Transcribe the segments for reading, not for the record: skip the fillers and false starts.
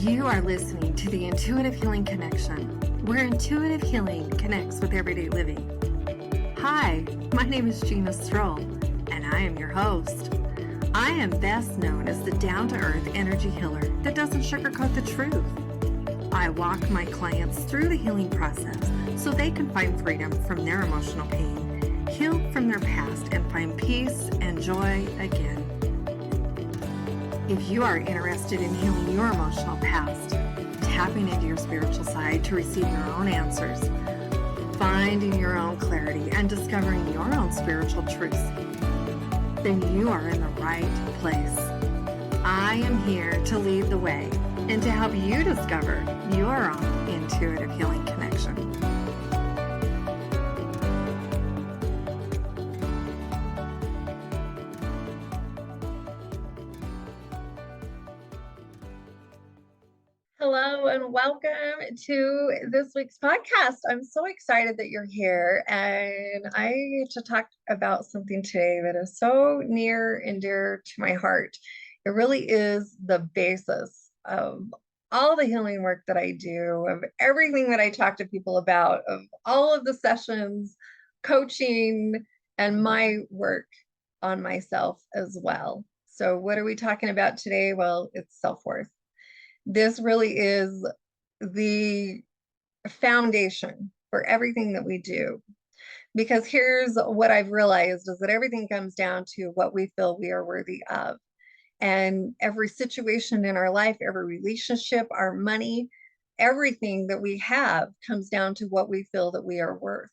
You are listening to the Intuitive Healing Connection, where intuitive healing connects with everyday living. Hi, my name is Gina Stroll, and I am your host. I am best known as the down-to-earth energy healer that doesn't sugarcoat the truth. I walk my clients through the healing process so they can find freedom from their emotional pain, heal from their past, and find peace and joy again. If you are interested in healing your emotional past, tapping into your spiritual side to receive your own answers, finding your own clarity, and discovering your own spiritual truths, then you are in the right place. I am here to lead the way and to help you discover your own intuitive healing connection. Hello and welcome to this week's podcast. I'm so excited that you're here, and I get to talk about something today that is so near and dear to my heart. It really is the basis of all the healing work that I do, of everything that I talk to people about, of all of the sessions, coaching, and my work on myself as well. So what are we talking about today? Well, it's self-worth. This really is the foundation for everything that we do. Because here's what I've realized is that everything comes down to what we feel we are worthy of. And every situation in our life, every relationship, our money, everything that we have comes down to what we feel that we are worth.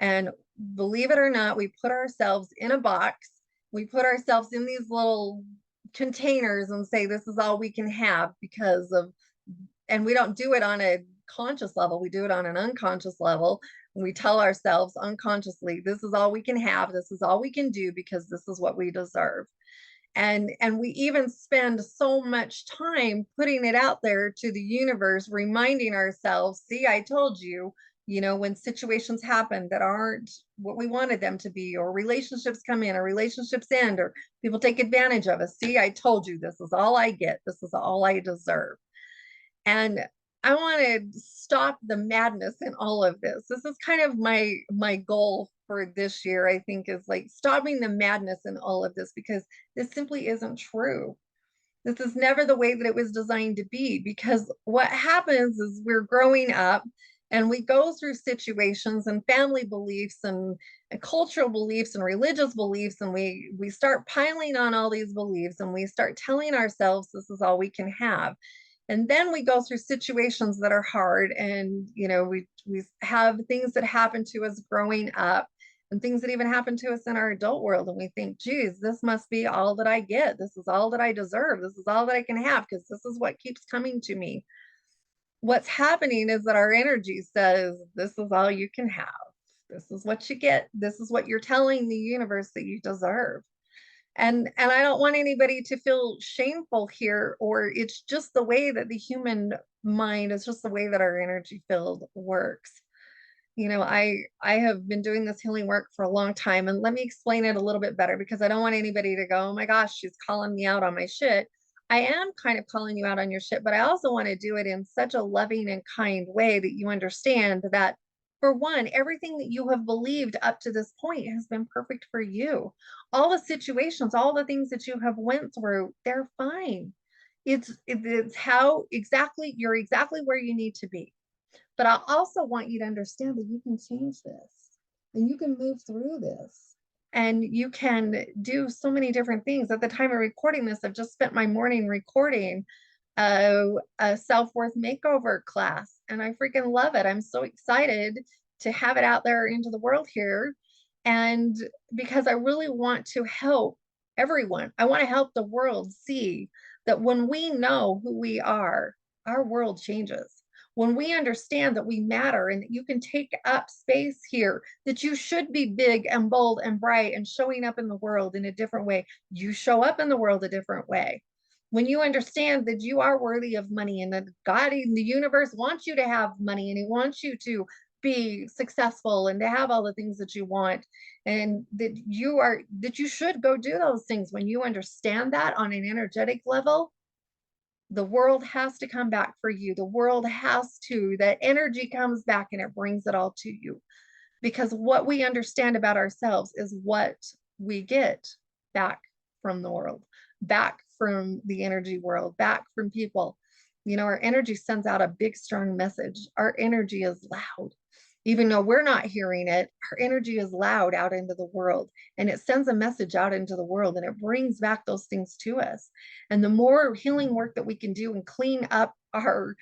And believe it or not, we put ourselves in a box. We put ourselves in these little containers and say, this is all we can have because of, and we don't do it on a conscious level. We do it on an unconscious level. We tell ourselves unconsciously, this is all we can have. This is all we can do because this is what we deserve. And we even spend so much time putting it out there to the universe, reminding ourselves, see, I told you, when situations happen that aren't what we wanted them to be, or relationships come in, or relationships end, or people take advantage of us. See, I told you, this is all I get. This is all I deserve. And I want to stop the madness in all of this. This is kind of my goal for this year, I think, is like stopping the madness in all of this, because this simply isn't true. This is never the way that it was designed to be, because what happens is we're growing up and we go through situations and family beliefs and cultural beliefs and religious beliefs, and we start piling on all these beliefs, and we start telling ourselves this is all we can have. And then we go through situations that are hard, and we have things that happen to us growing up, and things that even happen to us in our adult world, and we think, geez, this must be all that I get. This is all that I deserve. This is all that I can have, because this is what keeps coming to me. What's happening is that our energy says, this is all you can have. This is what you get. This is what you're telling the universe that you deserve. And I don't want anybody to feel shameful here, or it's just the way that the human mind is, just the way that our energy field works. I have been doing this healing work for a long time, and let me explain it a little bit better, because I don't want anybody to go, oh my gosh, she's calling me out on my shit. I am kind of calling you out on your shit, but I also want to do it in such a loving and kind way that you understand that, for one, everything that you have believed up to this point has been perfect for you. All the situations, all the things that you have went through, they're fine. It's how exactly you're exactly where you need to be. But I also want you to understand that you can change this, and you can move through this, and you can do so many different things. At the time of recording this, I've just spent my morning recording a self-worth makeover class, and I freaking love it. I'm so excited to have it out there into the world here. And because I really want to help everyone, I want to help the world see that when we know who we are, our world changes. When we understand that we matter and that you can take up space here, that you should be big and bold and bright and showing up in the world in a different way, you show up in the world a different way. When you understand that you are worthy of money, and that God in the universe wants you to have money, and he wants you to be successful and to have all the things that you want, and that you should go do those things. When you understand that on an energetic level, The world has to come back for you. The world has to, that energy comes back and it brings it all to you. Because what we understand about ourselves is what we get back from the world, back from the energy world, back from people. You know, our energy sends out a big, strong message. Our energy is loud. Even though we're not hearing it, our energy is loud out into the world, and it sends a message out into the world, and it brings back those things to us. And the more healing work that we can do and clean up our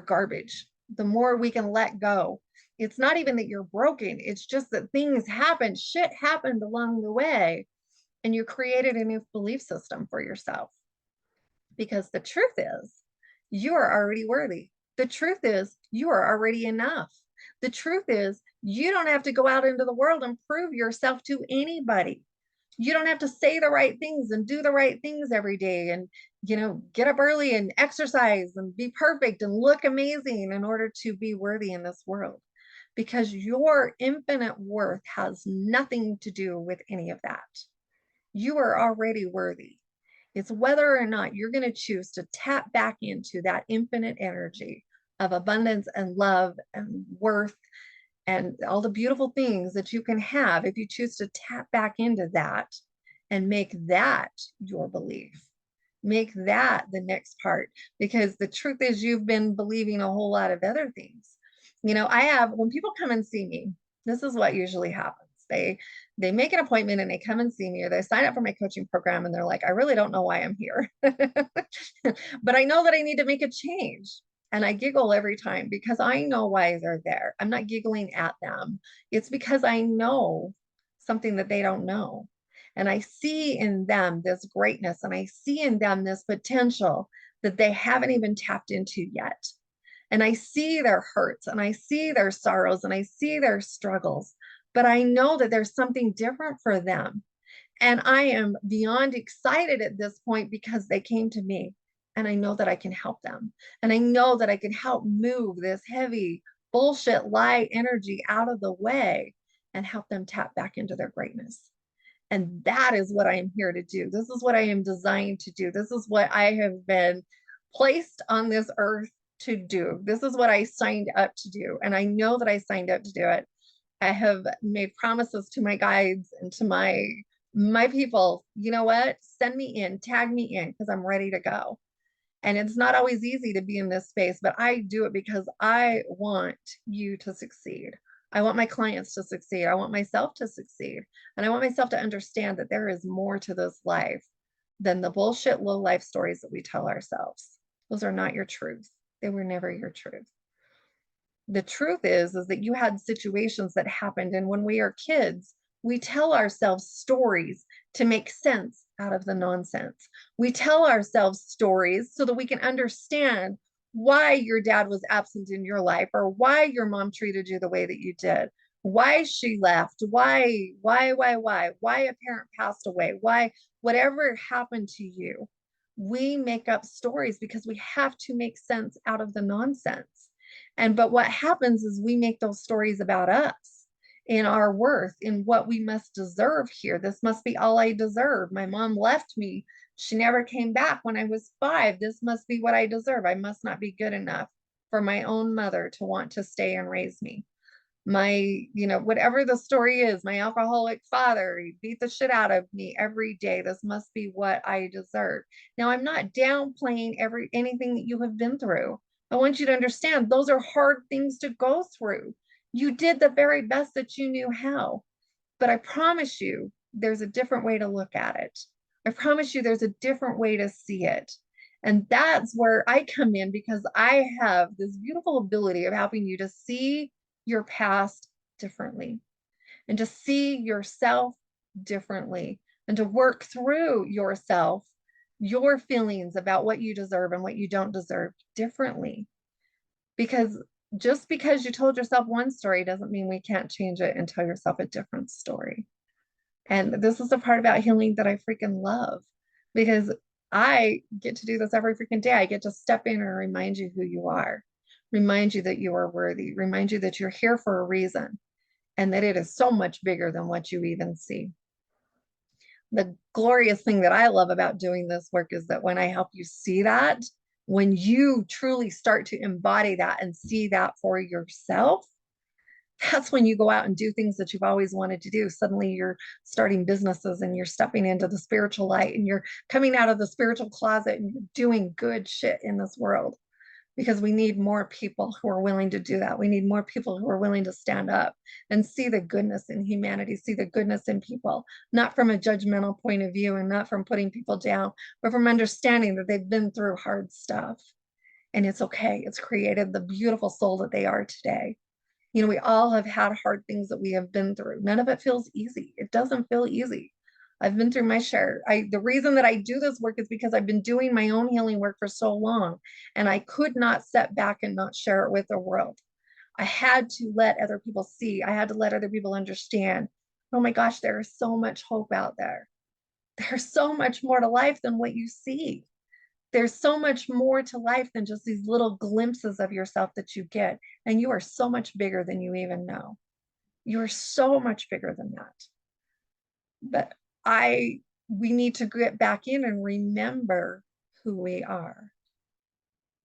garbage, the more we can let go. It's not even that you're broken, it's just that things happen, shit happened along the way, and you created a new belief system for yourself. Because the truth is, you are already worthy. The truth is, you are already enough. The truth is, you don't have to go out into the world and prove yourself to anybody. You don't have to say the right things and do the right things every day and, get up early and exercise and be perfect and look amazing in order to be worthy in this world. Because your infinite worth has nothing to do with any of that. You are already worthy. It's whether or not you're going to choose to tap back into that infinite energy of abundance and love and worth and all the beautiful things that you can have if you choose to tap back into that and make that your belief. Make that the next part, because the truth is you've been believing a whole lot of other things. When people come and see me, this is what usually happens. They make an appointment and they come and see me, or they sign up for my coaching program and they're like, I really don't know why I'm here. But I know that I need to make a change. And I giggle every time because I know why they're there. I'm not giggling at them. It's because I know something that they don't know. And I see in them this greatness, and I see in them this potential that they haven't even tapped into yet. And I see their hurts, and I see their sorrows, and I see their struggles, but I know that there's something different for them. And I am beyond excited at this point because they came to me, and I know that I can help them. And I know that I can help move this heavy bullshit lie energy out of the way and help them tap back into their greatness. And that is what I am here to do. This is what I am designed to do. This is what I have been placed on this earth to do. This is what I signed up to do. And I know that I signed up to do it. I have made promises to my guides and to my people. You know what? Send me in, tag me in, because I'm ready to go. And it's not always easy to be in this space, but I do it because I want you to succeed. I want my clients to succeed. I want myself to succeed. And I want myself to understand that there is more to this life than the bullshit low life stories that we tell ourselves. Those are not your truth. They were never your truth. The truth is that you had situations that happened. And when we are kids, we tell ourselves stories to make sense out of the nonsense. We tell ourselves stories so that we can understand why your dad was absent in your life, or why your mom treated you the way that you did, why she left, why a parent passed away, why, whatever happened to you. We make up stories because we have to make sense out of the nonsense. But what happens is we make those stories about us, in our worth, in what we must deserve here. This must be all I deserve. My mom left me. She never came back when I was 5. This must be what I deserve. I must not be good enough for my own mother to want to stay and raise me. Whatever the story is, my alcoholic father, he beat the shit out of me every day. This must be what I deserve. Now, I'm not downplaying anything that you have been through. I want you to understand those are hard things to go through. You did the very best that you knew how. But I promise you, there's a different way to look at it. I promise you, there's a different way to see it. And that's where I come in, because I have this beautiful ability of helping you to see your past differently, and to see yourself differently, and to work through yourself, your feelings about what you deserve and what you don't deserve differently. Because just because you told yourself one story doesn't mean we can't change it and tell yourself a different story. And this is the part about healing that I freaking love, because I get to do this every freaking day. I get to step in and remind you who you are, remind you that you are worthy, remind you that you're here for a reason, and that it is so much bigger than what you even see. The glorious thing that I love about doing this work is that when I help you see that, When you truly start to embody that and see that for yourself, that's when you go out and do things that you've always wanted to do. Suddenly you're starting businesses and you're stepping into the spiritual light and you're coming out of the spiritual closet and you're doing good shit in this world, because we need more people who are willing to do that. We need more people who are willing to stand up and see the goodness in humanity, see the goodness in people, not from a judgmental point of view and not from putting people down, but from understanding that they've been through hard stuff and it's okay. It's created the beautiful soul that they are today. You know, we all have had hard things that we have been through. None of it feels easy. It doesn't feel easy. I've been through my share. The reason that I do this work is because I've been doing my own healing work for so long, and I could not step back and not share it with the world. I had to let other people see. I had to let other people understand. Oh my gosh, there is so much hope out there. There's so much more to life than what you see. There's so much more to life than just these little glimpses of yourself that you get. And you are so much bigger than you even know. You are so much bigger than that. But we need to get back in and remember who we are.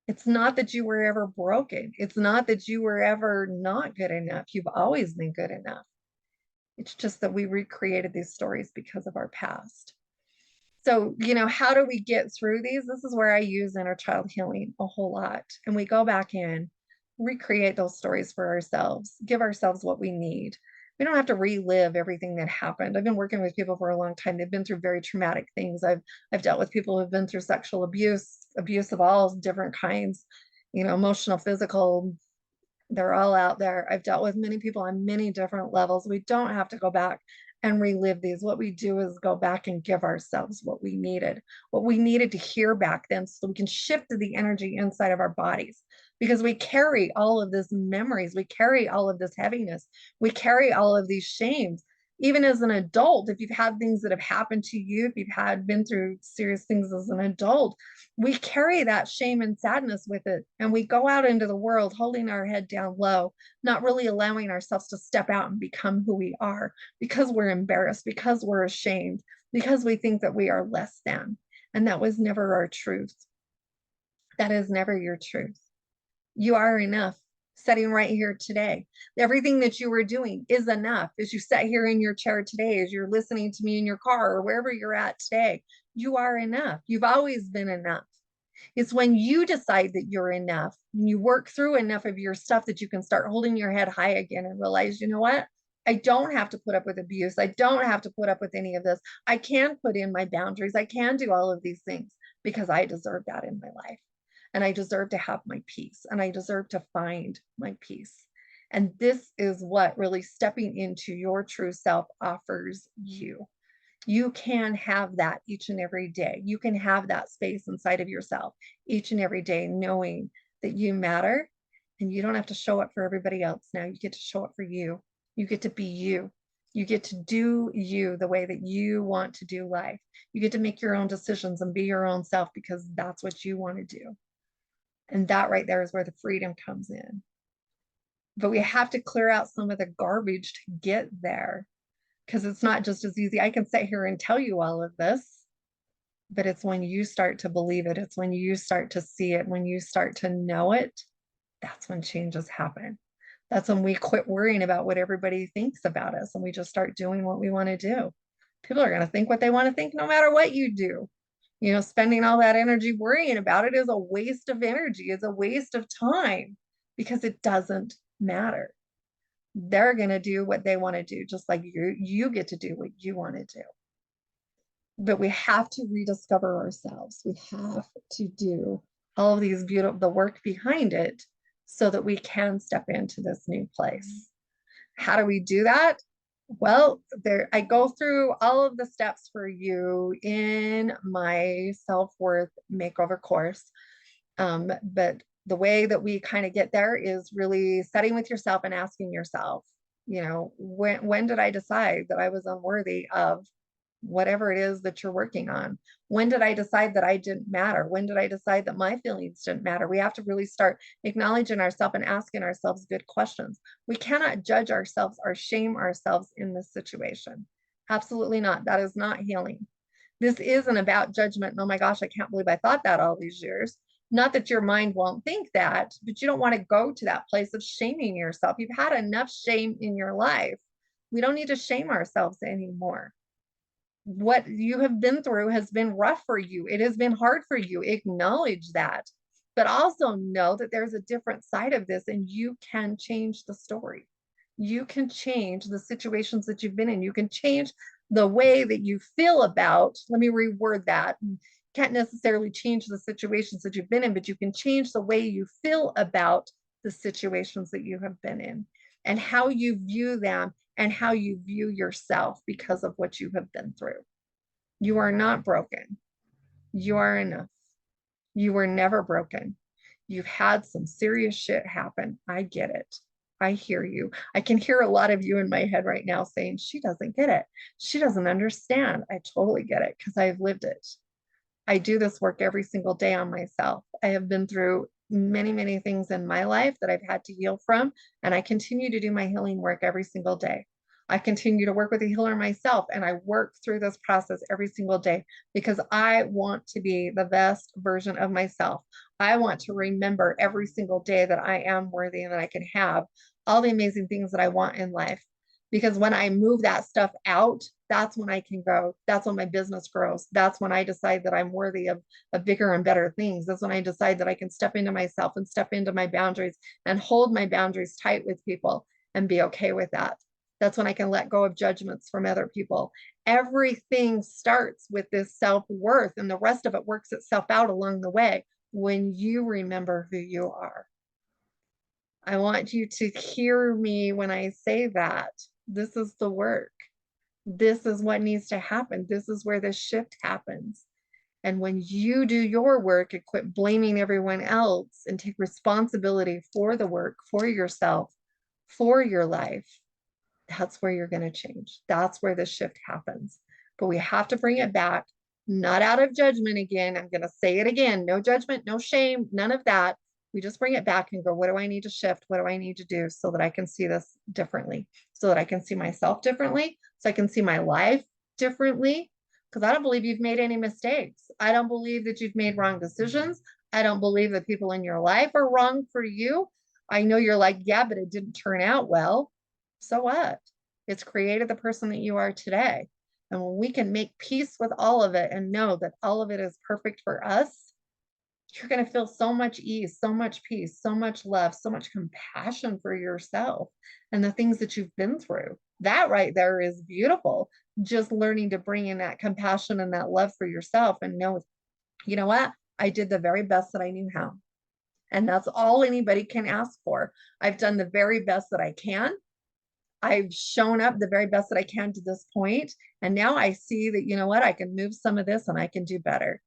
It's not that you were ever broken. It's not that you were ever not good enough. You've always been good enough. It's just that we recreated these stories because of our past. So, you know, how do we get through these? This is where I use inner child healing a whole lot. And we go back in, recreate those stories for ourselves, give ourselves what we need. We don't have to relive everything that happened. I've been working with people for a long time. They've been through very traumatic things. I've dealt with people who've been through sexual abuse of all different kinds, you know, emotional, physical, they're all out there. I've dealt with many people on many different levels. We don't have to go back and relive these. What we do is go back and give ourselves what we needed to hear back then, so we can shift the energy inside of our bodies, because we carry all of these memories. We carry all of this heaviness. We carry all of these shames. Even as an adult, if you've had things that have happened to you, if you've been through serious things as an adult, we carry that shame and sadness with it. And we go out into the world holding our head down low, not really allowing ourselves to step out and become who we are, because we're embarrassed, because we're ashamed, because we think that we are less than. And that was never our truth. That is never your truth. You are enough. Sitting right here today, everything that you were doing is enough. As you sat here in your chair today, as you're listening to me in your car or wherever you're at today, you are enough. You've always been enough. It's when you decide that you're enough, and you work through enough of your stuff, that you can start holding your head high again and realize, you know what? I don't have to put up with abuse. I don't have to put up with any of this. I can put in my boundaries. I can do all of these things because I deserve that in my life. And I deserve to have my peace, and I deserve to find my peace. And this is what really stepping into your true self offers you. You can have that each and every day. You can have that space inside of yourself each and every day, knowing that you matter, and you don't have to show up for everybody else. Now you get to show up for you. You get to be you. You get to do you the way that you want to do life. You get to make your own decisions and be your own self, because that's what you want to do. And that right there is where the freedom comes in. But we have to clear out some of the garbage to get there, because it's not just as easy. I can sit here and tell you all of this, but it's when you start to believe it, it's when you start to see it, when you start to know it, that's when changes happen. That's when we quit worrying about what everybody thinks about us and we just start doing what we want to do. People are going to think what they want to think no matter what you do. You know, spending all that energy worrying about it is a waste of energy, it's a waste of time, because it doesn't matter. They're going to do what they want to do, just like you get to do what you want to do. But we have to rediscover ourselves. We have to do all of these beautiful, the work behind it, so that we can step into this new place. How do we do that? Well, I go through all of the steps for you in my self-worth makeover course. But the way that we kind of get there is really sitting with yourself and asking yourself, you know, when did I decide that I was unworthy of whatever it is that you're working on? When did I decide that I didn't matter? When did I decide that my feelings didn't matter? We have to really start acknowledging ourselves and asking ourselves good questions. We cannot judge ourselves or shame ourselves in this situation. Absolutely not. That is not healing. This isn't about judgment. Oh my gosh, I can't believe I thought that all these years. Not that your mind won't think that, but you don't want to go to that place of shaming yourself. You've had enough shame in your life. We don't need to shame ourselves anymore. What you have been through has been rough for you. It has been hard for you. Acknowledge that. But also know that there's a different side of this, and you can change the story. You can change the situations that you've been in. You can change the way that you feel about, let me reword that. Can't necessarily change the situations that you've been in, but you can change the way you feel about the situations that you have been in and how you view them and how you view yourself because of what you have been through. You are not broken. You are enough. You were never broken. You've had some serious shit happen. I get it. I hear you. I can hear a lot of you in my head right now saying, she doesn't get it. She doesn't understand. I totally get it because I've lived it. I do this work every single day on myself. I have been through many, many things in my life that I've had to heal from, and I continue to do my healing work every single day. I continue to work with a healer myself, and I work through this process every single day because I want to be the best version of myself. I want to remember every single day that I am worthy and that I can have all the amazing things that I want in life. Because when I move that stuff out, that's when I can go. That's when my business grows. That's when I decide that I'm worthy of bigger and better things. That's when I decide that I can step into myself and step into my boundaries and hold my boundaries tight with people and be okay with that. That's when I can let go of judgments from other people. Everything starts with this self-worth, and the rest of it works itself out along the way when you remember who you are. I want you to hear me when I say that. This is the work. This is what needs to happen. This is where the shift happens. And when you do your work and quit blaming everyone else and take responsibility for the work, for yourself, for your life, that's where you're going to change. That's where the shift happens. But we have to bring it back, not out of judgment again. I'm going to say it again. No judgment, no shame, none of that. We just bring it back and go, what do I need to shift? What do I need to do so that I can see this differently? So that I can see myself differently, so I can see my life differently. Because I don't believe you've made any mistakes. I don't believe that you've made wrong decisions. I don't believe that people in your life are wrong for you. I know you're like, yeah, but it didn't turn out well. So what? It's created the person that you are today. And when we can make peace with all of it and know that all of it is perfect for us, you're going to feel so much ease, so much peace, so much love, so much compassion for yourself and the things that you've been through. That right there is beautiful. Just learning to bring in that compassion and that love for yourself and know, you know what? I did the very best that I knew how. And that's all anybody can ask for. I've done the very best that I can. I've shown up the very best that I can to this point. And now I see that, you know what, I can move some of this and I can do better.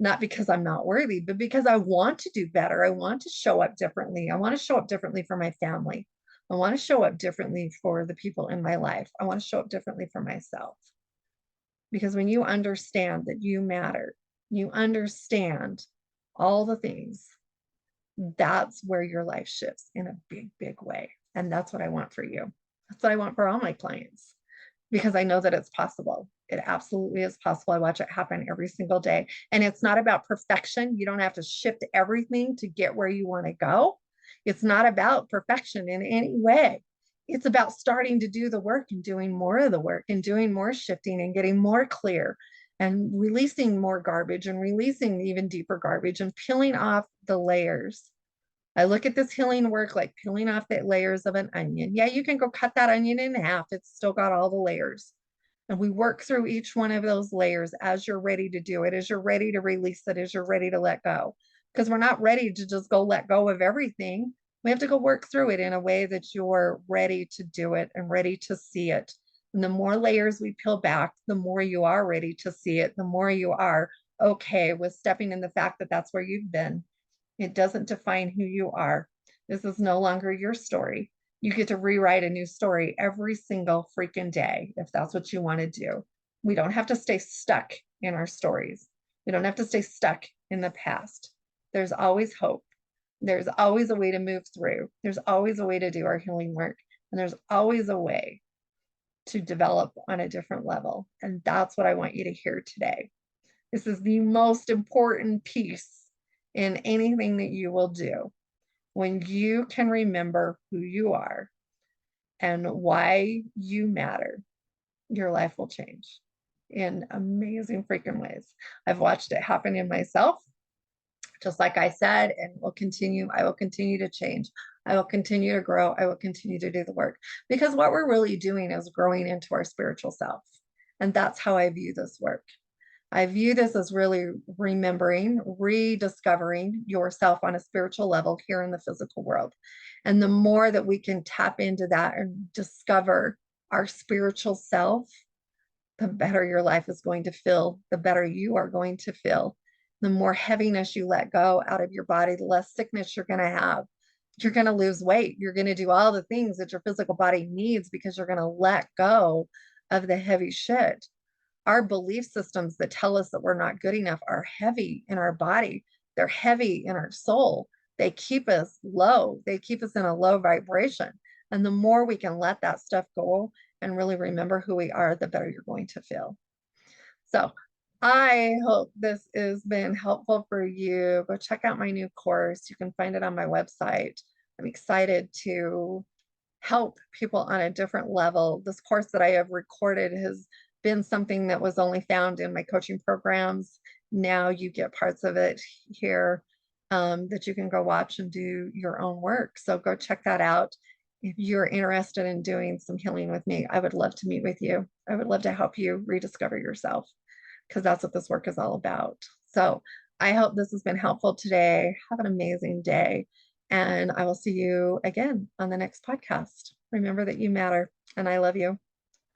Not because I'm not worthy, but because I want to do better. I want to show up differently. I want to show up differently for my family. I want to show up differently for the people in my life. I want to show up differently for myself. Because when you understand that you matter, you understand all the things, that's where your life shifts in a big, big way. And that's what I want for you. That's what I want for all my clients because I know that it's possible. It absolutely is possible. I watch it happen every single day. And it's not about perfection. You don't have to shift everything to get where you want to go. It's not about perfection in any way. It's about starting to do the work and doing more of the work and doing more shifting and getting more clear and releasing more garbage and releasing even deeper garbage and peeling off the layers. I look at this healing work like peeling off the layers of an onion. Yeah, you can go cut that onion in half. It's still got all the layers. And we work through each one of those layers as you're ready to do it, as you're ready to release it, as you're ready to let go. Because we're not ready to just go let go of everything. We have to go work through it in a way that you're ready to do it and ready to see it. And the more layers we peel back, the more you are ready to see it, the more you are okay with stepping in the fact that that's where you've been. It doesn't define who you are. This is no longer your story. You get to rewrite a new story every single freaking day if that's what you want to do. We don't have to stay stuck in our stories. We don't have to stay stuck in the past. There's always hope. There's always a way to move through. There's always a way to do our healing work. And there's always a way to develop on a different level. And that's what I want you to hear today. This is the most important piece in anything that you will do. When you can remember who you are and why you matter, your life will change in amazing freaking ways. I've watched it happen in myself, just like I said, and will continue. I will continue to change. I will continue to grow. I will continue to do the work, because what we're really doing is growing into our spiritual self. And that's how I view this work. I view this as really remembering, rediscovering yourself on a spiritual level here in the physical world. And the more that we can tap into that and discover our spiritual self, the better your life is going to feel, the better you are going to feel. The more heaviness you let go out of your body, the less sickness you're going to have. You're going to lose weight. You're going to do all the things that your physical body needs because you're going to let go of the heavy shit. Our belief systems that tell us that we're not good enough are heavy in our body. They're heavy in our soul. They keep us low. They keep us in a low vibration. And the more we can let that stuff go and really remember who we are, the better you're going to feel. So I hope this has been helpful for you. Go check out my new course. You can find it on my website. I'm excited to help people on a different level. This course that I have recorded has been something that was only found in my coaching programs. Now you get parts of it here that you can go watch and do your own work. So go check that out. If you're interested in doing some healing with me, I would love to meet with you. I would love to help you rediscover yourself, because that's what this work is all about. So I hope this has been helpful today. Have an amazing day. And I will see you again on the next podcast. Remember that you matter, and I love you.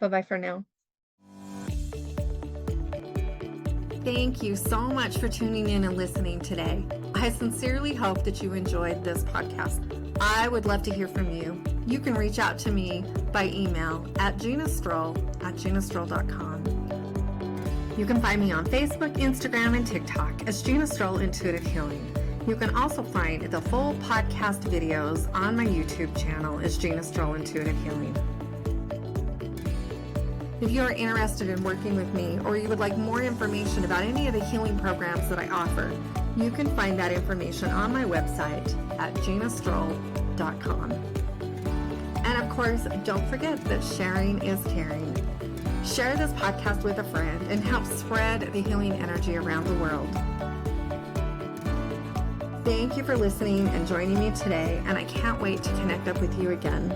Bye-bye for now. Thank you so much for tuning in and listening today. I sincerely hope that you enjoyed this podcast. I would love to hear from you. You can reach out to me by email at ginastroll@ginastroll.com. You can find me on Facebook, Instagram, and TikTok as Gina Stroll Intuitive Healing. You can also find the full podcast videos on my YouTube channel as Gina Stroll Intuitive Healing. If you are interested in working with me, or you would like more information about any of the healing programs that I offer, you can find that information on my website at ginastroll.com. And of course, don't forget that sharing is caring. Share this podcast with a friend and help spread the healing energy around the world. Thank you for listening and joining me today, and I can't wait to connect up with you again.